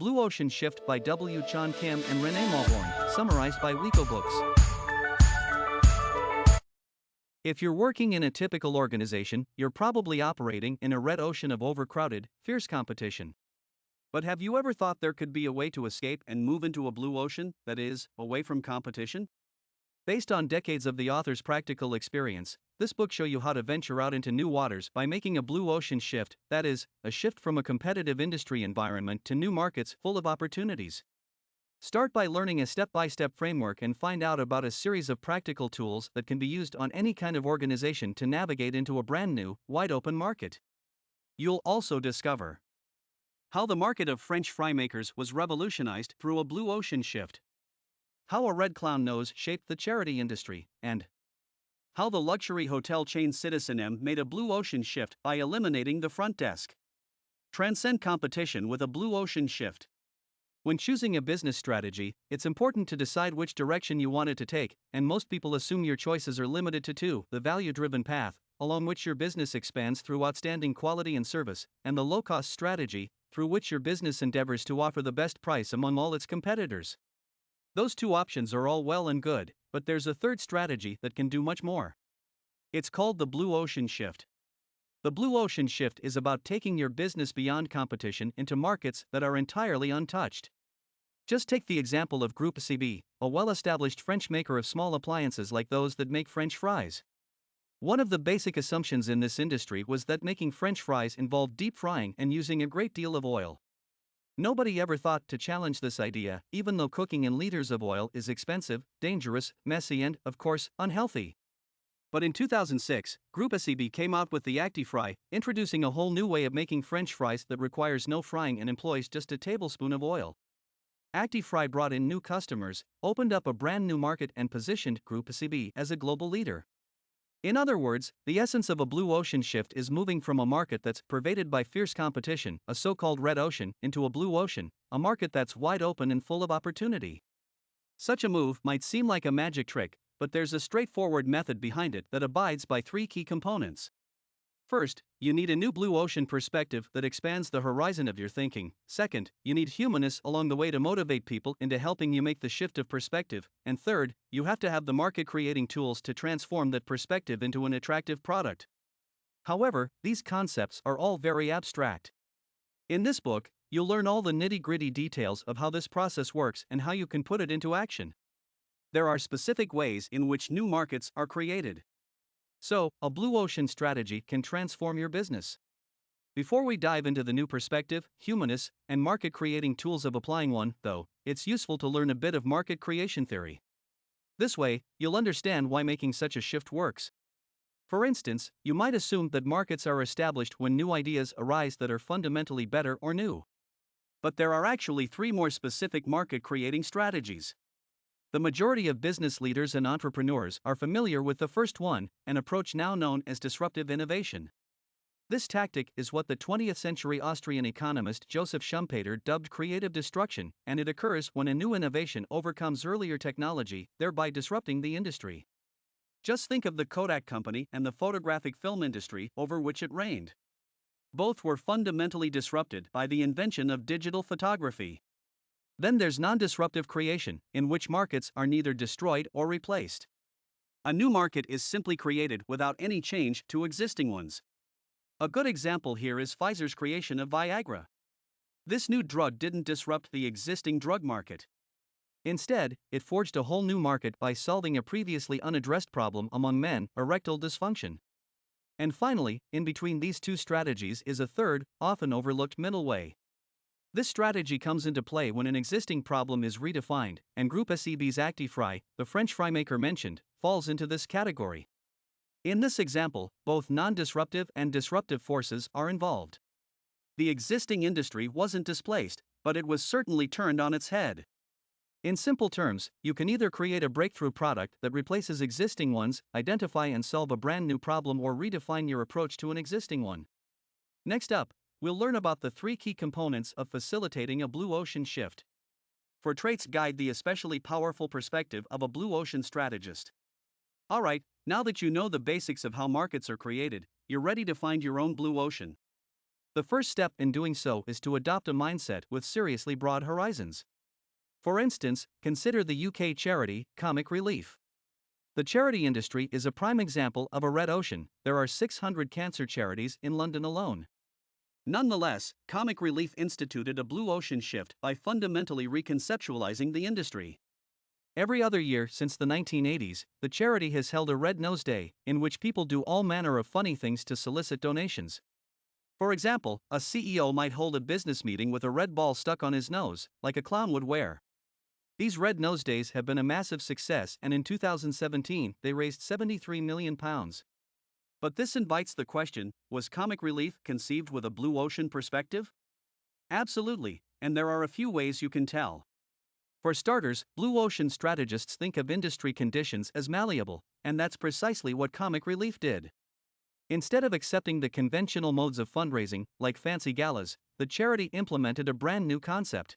Blue Ocean Shift by W. John Kim and Renee Mauborgne, summarized by Wiko Books. If you're working in a typical organization, you're probably operating in a red ocean of overcrowded, fierce competition. But have you ever thought there could be a way to escape and move into a blue ocean, that is, away from competition? Based on decades of the author's practical experience, this book shows you how to venture out into new waters by making a blue ocean shift, that is, a shift from a competitive industry environment to new markets full of opportunities. Start by learning a step-by-step framework and find out about a series of practical tools that can be used on any kind of organization to navigate into a brand new, wide-open market. You'll also discover how the market of French fry makers was revolutionized through a blue ocean shift, how a red clown nose shaped the charity industry, and how the luxury hotel chain Citizen M made a blue ocean shift by eliminating the front desk. Transcend competition with a blue ocean shift. When choosing a business strategy, it's important to decide which direction you want it to take, and most people assume your choices are limited to two: the value-driven path, along which your business expands through outstanding quality and service, and the low-cost strategy, through which your business endeavors to offer the best price among all its competitors. Those two options are all well and good, but there's a third strategy that can do much more. It's called the blue ocean shift. The blue ocean shift is about taking your business beyond competition into markets that are entirely untouched. Just take the example of Groupe CB, a well-established French maker of small appliances like those that make French fries. One of the basic assumptions in this industry was that making French fries involved deep frying and using a great deal of oil. Nobody ever thought to challenge this idea, even though cooking in liters of oil is expensive, dangerous, messy, and, of course, unhealthy. But in 2006, Groupe CB came out with the ActiFry, introducing a whole new way of making French fries that requires no frying and employs just a tablespoon of oil. ActiFry brought in new customers, opened up a brand new market, and positioned Groupe CB as a global leader. In other words, the essence of a blue ocean shift is moving from a market that's pervaded by fierce competition, a so-called red ocean, into a blue ocean, a market that's wide open and full of opportunity. Such a move might seem like a magic trick, but there's a straightforward method behind it that abides by three key components. First, you need a new blue ocean perspective that expands the horizon of your thinking. Second, you need humanness along the way to motivate people into helping you make the shift of perspective. And third, you have to have the market creating tools to transform that perspective into an attractive product. However, these concepts are all very abstract. In this book, you'll learn all the nitty-gritty details of how this process works and how you can put it into action. There are specific ways in which new markets are created. So, a blue ocean strategy can transform your business. Before we dive into the new perspective, humanness, and market creating tools of applying one, though, it's useful to learn a bit of market creation theory. This way, you'll understand why making such a shift works. For instance, you might assume that markets are established when new ideas arise that are fundamentally better or new. But there are actually three more specific market creating strategies. The majority of business leaders and entrepreneurs are familiar with the first one, an approach now known as disruptive innovation. This tactic is what the 20th century Austrian economist Joseph Schumpeter dubbed creative destruction, and it occurs when a new innovation overcomes earlier technology, thereby disrupting the industry. Just think of the Kodak company and the photographic film industry over which it reigned. Both were fundamentally disrupted by the invention of digital photography. Then there's non-disruptive creation, in which markets are neither destroyed or replaced. A new market is simply created without any change to existing ones. A good example here is Pfizer's creation of Viagra. This new drug didn't disrupt the existing drug market. Instead, it forged a whole new market by solving a previously unaddressed problem among men: erectile dysfunction. And finally, in between these two strategies is a third, often overlooked middle way. This strategy comes into play when an existing problem is redefined, and Groupe CB's ActiFry, the French fry maker mentioned, falls into this category. In this example, both non-disruptive and disruptive forces are involved. The existing industry wasn't displaced, but it was certainly turned on its head. In simple terms, you can either create a breakthrough product that replaces existing ones, identify and solve a brand new problem, or redefine your approach to an existing one. Next up, we'll learn about the three key components of facilitating a blue ocean shift. For traits guide the especially powerful perspective of a blue ocean strategist. Alright, now that you know the basics of how markets are created, you're ready to find your own blue ocean. The first step in doing so is to adopt a mindset with seriously broad horizons. For instance, consider the UK charity, Comic Relief. The charity industry is a prime example of a red ocean. There are 600 cancer charities in London alone. Nonetheless, Comic Relief instituted a blue ocean shift by fundamentally reconceptualizing the industry. Every other year since the 1980s, the charity has held a Red Nose Day, in which people do all manner of funny things to solicit donations. For example, a CEO might hold a business meeting with a red ball stuck on his nose, like a clown would wear. These Red Nose Days have been a massive success, and in 2017, they raised £73 million. But this invites the question, was Comic Relief conceived with a blue ocean perspective? Absolutely, and there are a few ways you can tell. For starters, blue ocean strategists think of industry conditions as malleable, and that's precisely what Comic Relief did. Instead of accepting the conventional modes of fundraising, like fancy galas, the charity implemented a brand new concept.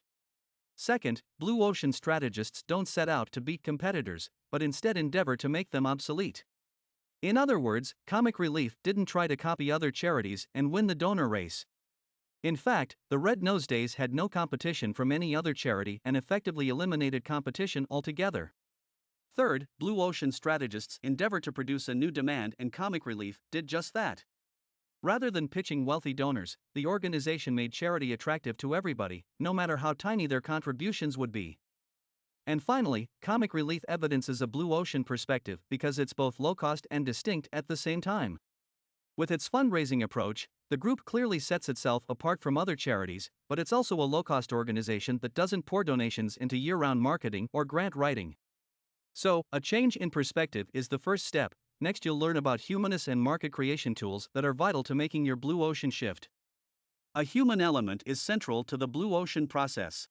Second, blue ocean strategists don't set out to beat competitors, but instead endeavor to make them obsolete. In other words, Comic Relief didn't try to copy other charities and win the donor race. In fact, the Red Nose Days had no competition from any other charity and effectively eliminated competition altogether. Third, blue ocean strategists endeavor to produce a new demand, and Comic Relief did just that. Rather than pitching wealthy donors, the organization made charity attractive to everybody, no matter how tiny their contributions would be. And finally, Comic Relief evidences a blue ocean perspective because it's both low-cost and distinct at the same time. With its fundraising approach, the group clearly sets itself apart from other charities, but it's also a low-cost organization that doesn't pour donations into year-round marketing or grant writing. So, a change in perspective is the first step. Next, you'll learn about humanist and market creation tools that are vital to making your blue ocean shift. A human element is central to the blue ocean process.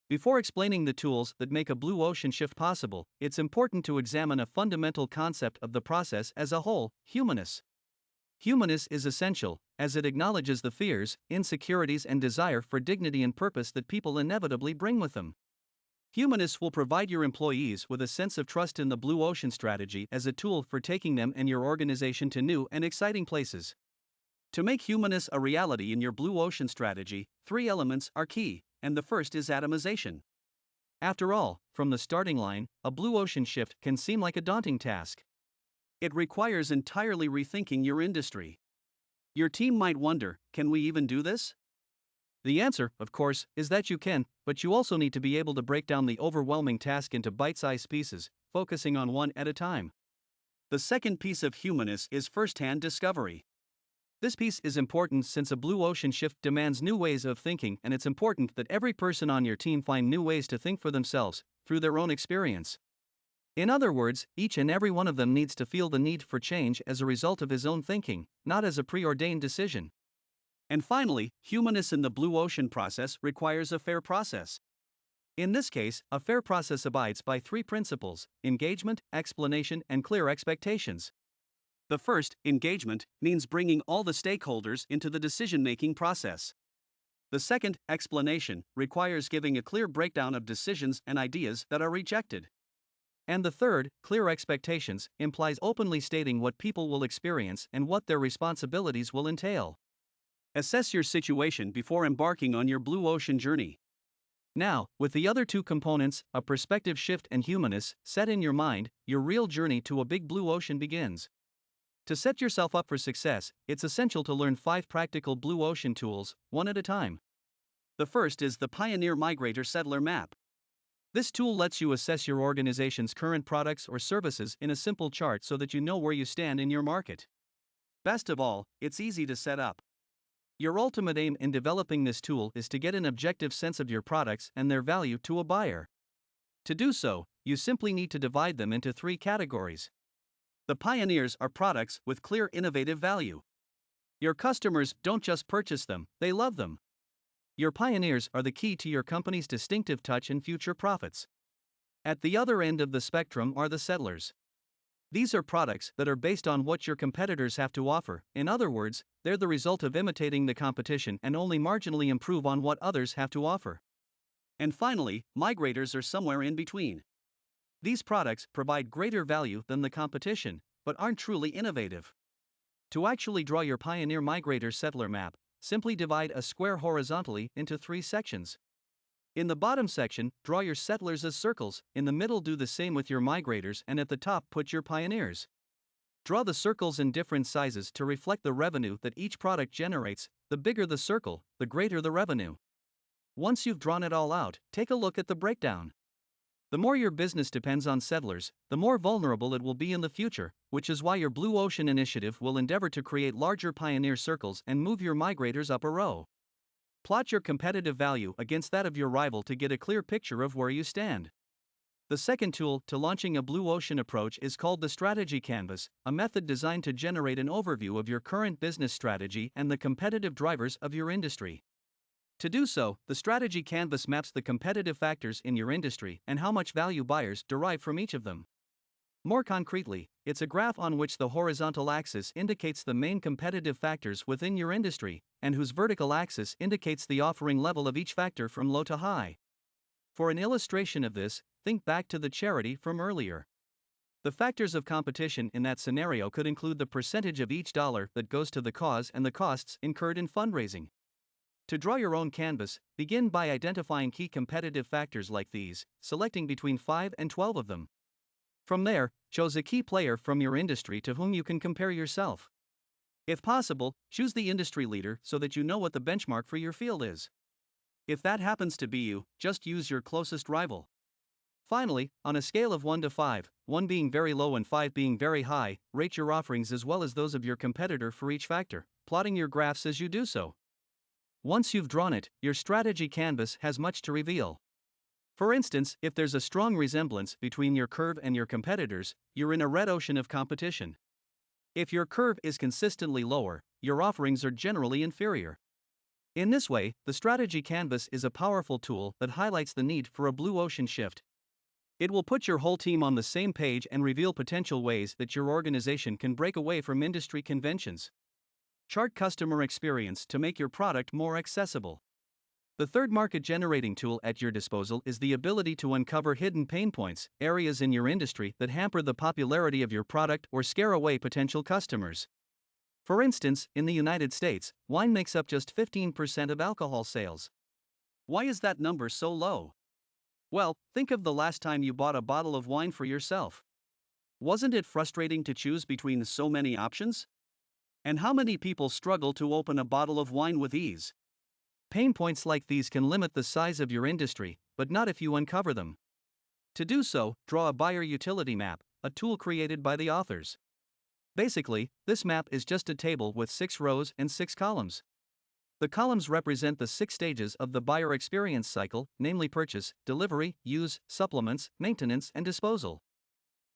Before explaining the tools that make a blue ocean shift possible, it's important to examine a fundamental concept of the process as a whole: humanist. Humanist is essential, as it acknowledges the fears, insecurities, and desire for dignity and purpose that people inevitably bring with them. Humanists will provide your employees with a sense of trust in the blue ocean strategy as a tool for taking them and your organization to new and exciting places. To make humanists a reality in your blue ocean strategy, 3 elements are key, and the first is atomization. After all, from the starting line, a blue ocean shift can seem like a daunting task. It requires entirely rethinking your industry. Your team might wonder, can we even do this? The answer, of course, is that you can, but you also need to be able to break down the overwhelming task into bite-sized pieces, focusing on one at a time. The second piece of humanist is first-hand discovery. This piece is important since a blue ocean shift demands new ways of thinking, and it's important that every person on your team find new ways to think for themselves, through their own experience. In other words, each and every one of them needs to feel the need for change as a result of his own thinking, not as a preordained decision. And finally, humanist in the blue ocean process requires a fair process. In this case, a fair process abides by 3 principles: engagement, explanation, and clear expectations. The first, engagement, means bringing all the stakeholders into the decision-making process. The second, explanation, requires giving a clear breakdown of decisions and ideas that are rejected. And the third, clear expectations, implies openly stating what people will experience and what their responsibilities will entail. Assess your situation before embarking on your blue ocean journey. Now, with the other 2 components, a perspective shift and humanist, set in your mind, your real journey to a big blue ocean begins. To set yourself up for success, it's essential to learn 5 practical blue ocean tools, one at a time. The first is the Pioneer Migrator Settler Map. This tool lets you assess your organization's current products or services in a simple chart so that you know where you stand in your market. Best of all, it's easy to set up. Your ultimate aim in developing this tool is to get an objective sense of your products and their value to a buyer. To do so, you simply need to divide them into 3 categories. The pioneers are products with clear innovative value. Your customers don't just purchase them, they love them. Your pioneers are the key to your company's distinctive touch and future profits. At the other end of the spectrum are the settlers. These are products that are based on what your competitors have to offer. In other words, they're the result of imitating the competition and only marginally improve on what others have to offer. And finally, migrators are somewhere in between. These products provide greater value than the competition, but aren't truly innovative. To actually draw your Pioneer Migrator Settler Map, simply divide a square horizontally into 3 sections. In the bottom section, draw your settlers as circles, in the middle do the same with your migrators, and at the top put your pioneers. Draw the circles in different sizes to reflect the revenue that each product generates. The bigger the circle, the greater the revenue. Once you've drawn it all out, take a look at the breakdown. The more your business depends on settlers, the more vulnerable it will be in the future, which is why your Blue Ocean initiative will endeavor to create larger pioneer circles and move your migrators up a row. Plot your competitive value against that of your rival to get a clear picture of where you stand. The second tool to launching a Blue Ocean approach is called the Strategy Canvas, a method designed to generate an overview of your current business strategy and the competitive drivers of your industry. To do so, the Strategy Canvas maps the competitive factors in your industry and how much value buyers derive from each of them. More concretely, it's a graph on which the horizontal axis indicates the main competitive factors within your industry, and whose vertical axis indicates the offering level of each factor from low to high. For an illustration of this, think back to the charity from earlier. The factors of competition in that scenario could include the percentage of each dollar that goes to the cause and the costs incurred in fundraising. To draw your own canvas, begin by identifying key competitive factors like these, selecting between 5 and 12 of them. From there, choose a key player from your industry to whom you can compare yourself. If possible, choose the industry leader so that you know what the benchmark for your field is. If that happens to be you, just use your closest rival. Finally, on a scale of 1 to 5, 1 being very low and 5 being very high, rate your offerings as well as those of your competitor for each factor, plotting your graphs as you do so. Once you've drawn it, your strategy canvas has much to reveal. For instance, if there's a strong resemblance between your curve and your competitors, you're in a red ocean of competition. If your curve is consistently lower, your offerings are generally inferior. In this way, the strategy canvas is a powerful tool that highlights the need for a blue ocean shift. It will put your whole team on the same page and reveal potential ways that your organization can break away from industry conventions. Chart customer experience to make your product more accessible. The third market generating tool at your disposal is the ability to uncover hidden pain points, areas in your industry that hamper the popularity of your product or scare away potential customers. For instance, in the United States, wine makes up just 15% of alcohol sales. Why is that number so low? Well, think of the last time you bought a bottle of wine for yourself. Wasn't it frustrating to choose between so many options? And how many people struggle to open a bottle of wine with ease? Pain points like these can limit the size of your industry, but not if you uncover them. To do so, draw a buyer utility map, a tool created by the authors. Basically, this map is just a table with 6 rows and 6 columns. The columns represent the 6 stages of the buyer experience cycle, namely purchase, delivery, use, supplements, maintenance, and disposal.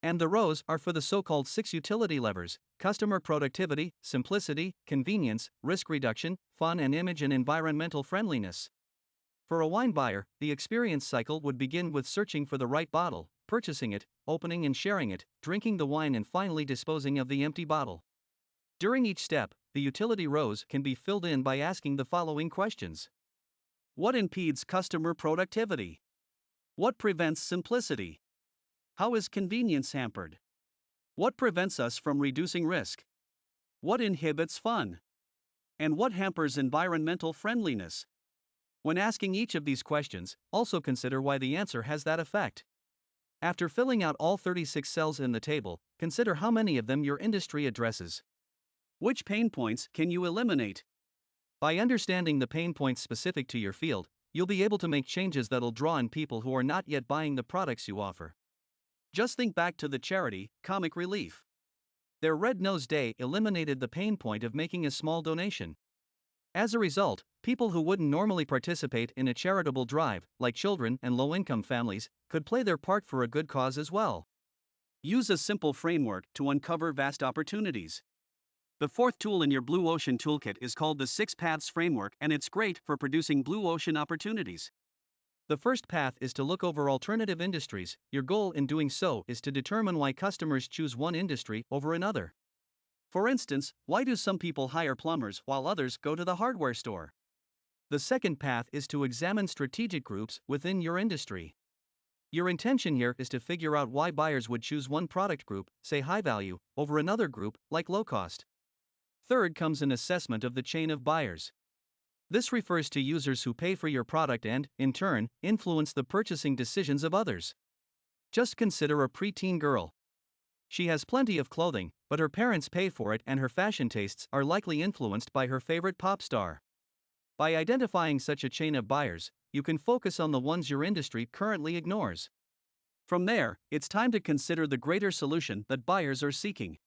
And the rows are for the so-called 6 utility levers: customer productivity, simplicity, convenience, risk reduction, fun, and image and environmental friendliness. For a wine buyer, the experience cycle would begin with searching for the right bottle, purchasing it, opening and sharing it, drinking the wine, and finally disposing of the empty bottle. During each step, the utility rows can be filled in by asking the following questions. What impedes customer productivity? What prevents simplicity? How is convenience hampered? What prevents us from reducing risk? What inhibits fun? And what hampers environmental friendliness? When asking each of these questions, also consider why the answer has that effect. After filling out all 36 cells in the table, consider how many of them your industry addresses. Which pain points can you eliminate? By understanding the pain points specific to your field, you'll be able to make changes that'll draw in people who are not yet buying the products you offer. Just think back to the charity, Comic Relief. Their Red Nose Day eliminated the pain point of making a small donation. As a result, people who wouldn't normally participate in a charitable drive, like children and low-income families, could play their part for a good cause as well. Use a simple framework to uncover vast opportunities. The fourth tool in your Blue Ocean toolkit is called the 6 Paths Framework, and it's great for producing blue ocean opportunities. The first path is to look over alternative industries. Your goal in doing so is to determine why customers choose one industry over another. For instance, why do some people hire plumbers while others go to the hardware store? The second path is to examine strategic groups within your industry. Your intention here is to figure out why buyers would choose one product group, say high value, over another group, like low cost. Third comes an assessment of the chain of buyers. This refers to users who pay for your product and, in turn, influence the purchasing decisions of others. Just consider a preteen girl. She has plenty of clothing, but her parents pay for it and her fashion tastes are likely influenced by her favorite pop star. By identifying such a chain of buyers, you can focus on the ones your industry currently ignores. From there, it's time to consider the greater solution that buyers are seeking.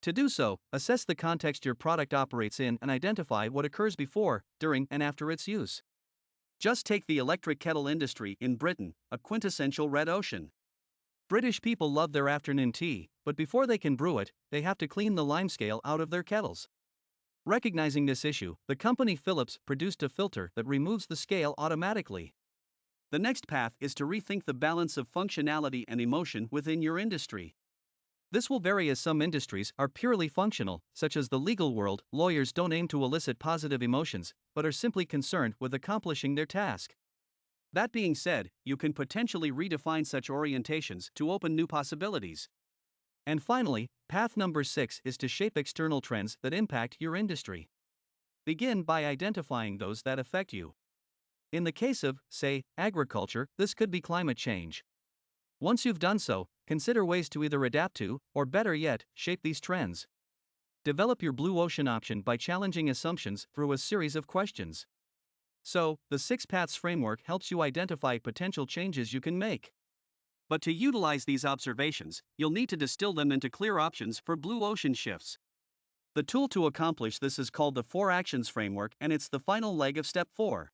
To do so, assess the context your product operates in and identify what occurs before, during, and after its use. Just take the electric kettle industry in Britain, a quintessential red ocean. British people love their afternoon tea, but before they can brew it, they have to clean the limescale out of their kettles. Recognizing this issue, the company Philips produced a filter that removes the scale automatically. The next path is to rethink the balance of functionality and emotion within your industry. This will vary as some industries are purely functional, such as the legal world. Lawyers don't aim to elicit positive emotions, but are simply concerned with accomplishing their task. That being said, you can potentially redefine such orientations to open new possibilities. And finally, path number 6 is to shape external trends that impact your industry. Begin by identifying those that affect you. In the case of, say, agriculture, this could be climate change. Once you've done so, consider ways to either adapt to, or better yet, shape these trends. Develop your blue ocean option by challenging assumptions through a series of questions. So, the 6 paths framework helps you identify potential changes you can make. But to utilize these observations, you'll need to distill them into clear options for blue ocean shifts. The tool to accomplish this is called the 4 actions framework, and it's the final leg of step 4.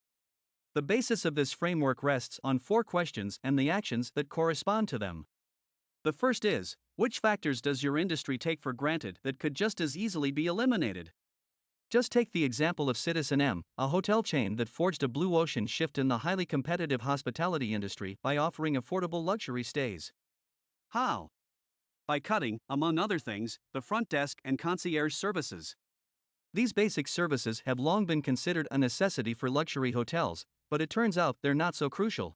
The basis of this framework rests on 4 questions and the actions that correspond to them. The first is, which factors does your industry take for granted that could just as easily be eliminated? Just take the example of Citizen M, a hotel chain that forged a blue ocean shift in the highly competitive hospitality industry by offering affordable luxury stays. How? By cutting, among other things, the front desk and concierge services. These basic services have long been considered a necessity for luxury hotels, but it turns out they're not so crucial.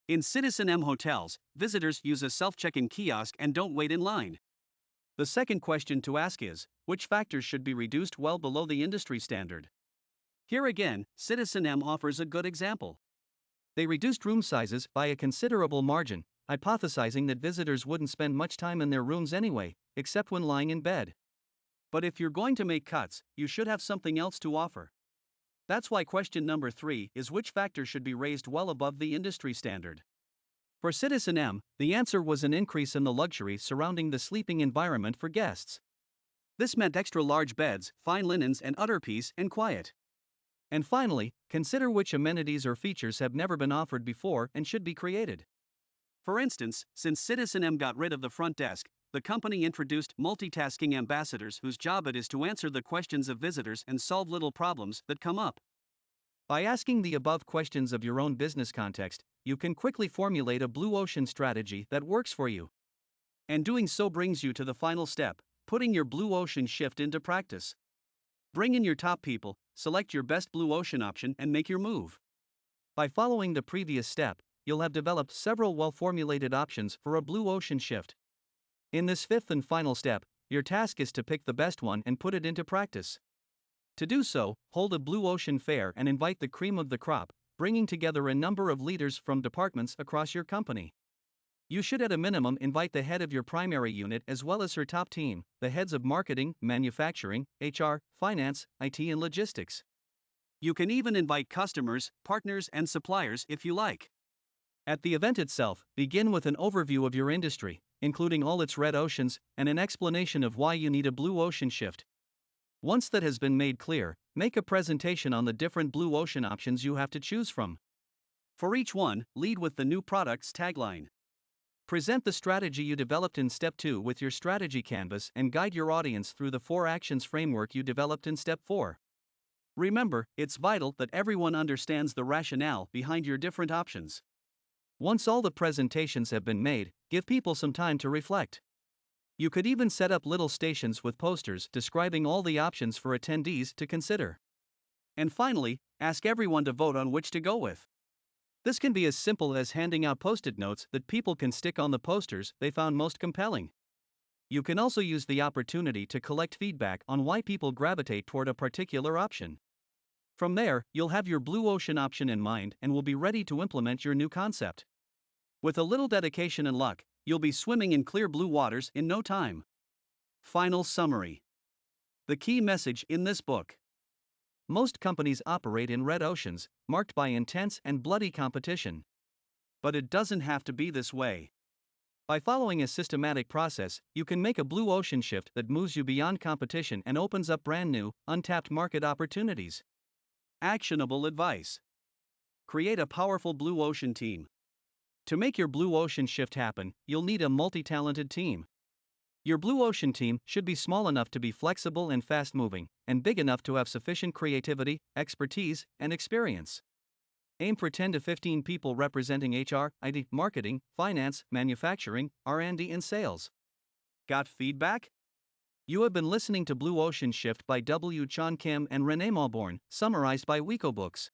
In Citizen M hotels, visitors use a self-check-in kiosk and don't wait in line. The second question to ask is, which factors should be reduced well below the industry standard? Here again, Citizen M offers a good example. They reduced room sizes by a considerable margin, hypothesizing that visitors wouldn't spend much time in their rooms anyway, except when lying in bed. But if you're going to make cuts, you should have something else to offer. That's why question number 3 is which factor should be raised well above the industry standard. For Citizen M, the answer was an increase in the luxury surrounding the sleeping environment for guests. This meant extra large beds, fine linens, and utter peace and quiet. And finally, consider which amenities or features have never been offered before and should be created. For instance, since Citizen M got rid of the front desk, the company introduced multitasking ambassadors whose job it is to answer the questions of visitors and solve little problems that come up. By asking the above questions of your own business context, you can quickly formulate a blue ocean strategy that works for you. And doing so brings you to the final step, putting your blue ocean shift into practice. Bring in your top people, select your best blue ocean option, and make your move. By following the previous step, you'll have developed several well-formulated options for a blue ocean shift. In this 5th and final step, your task is to pick the best one and put it into practice. To do so, hold a blue ocean fair and invite the cream of the crop, bringing together a number of leaders from departments across your company. You should at a minimum invite the head of your primary unit as well as her top team, the heads of marketing, manufacturing, HR, finance, IT, and logistics. You can even invite customers, partners, and suppliers if you like. At the event itself, begin with an overview of your industry, including all its red oceans, and an explanation of why you need a blue ocean shift. Once that has been made clear, make a presentation on the different blue ocean options you have to choose from. For each one, lead with the new product's tagline. Present the strategy you developed in Step 2 with your strategy canvas and guide your audience through the 4 actions framework you developed in Step 4. Remember, it's vital that everyone understands the rationale behind your different options. Once all the presentations have been made, give people some time to reflect. You could even set up little stations with posters describing all the options for attendees to consider. And finally, ask everyone to vote on which to go with. This can be as simple as handing out post-it notes that people can stick on the posters they found most compelling. You can also use the opportunity to collect feedback on why people gravitate toward a particular option. From there, you'll have your blue ocean option in mind and will be ready to implement your new concept. With a little dedication and luck, you'll be swimming in clear blue waters in no time. Final summary. The key message in this book. Most companies operate in red oceans, marked by intense and bloody competition. But it doesn't have to be this way. By following a systematic process, you can make a blue ocean shift that moves you beyond competition and opens up brand new, untapped market opportunities. Actionable advice. Create a powerful blue ocean team. To make your blue ocean shift happen, you'll need a multi-talented team. Your blue ocean team should be small enough to be flexible and fast-moving, and big enough to have sufficient creativity, expertise, and experience. Aim for 10 to 15 people representing HR, IT, marketing, finance, manufacturing, R&D, and sales. Got feedback? You have been listening to Blue Ocean Shift by W. Chan Kim and Renee Mauborgne, summarized by Wiko Books.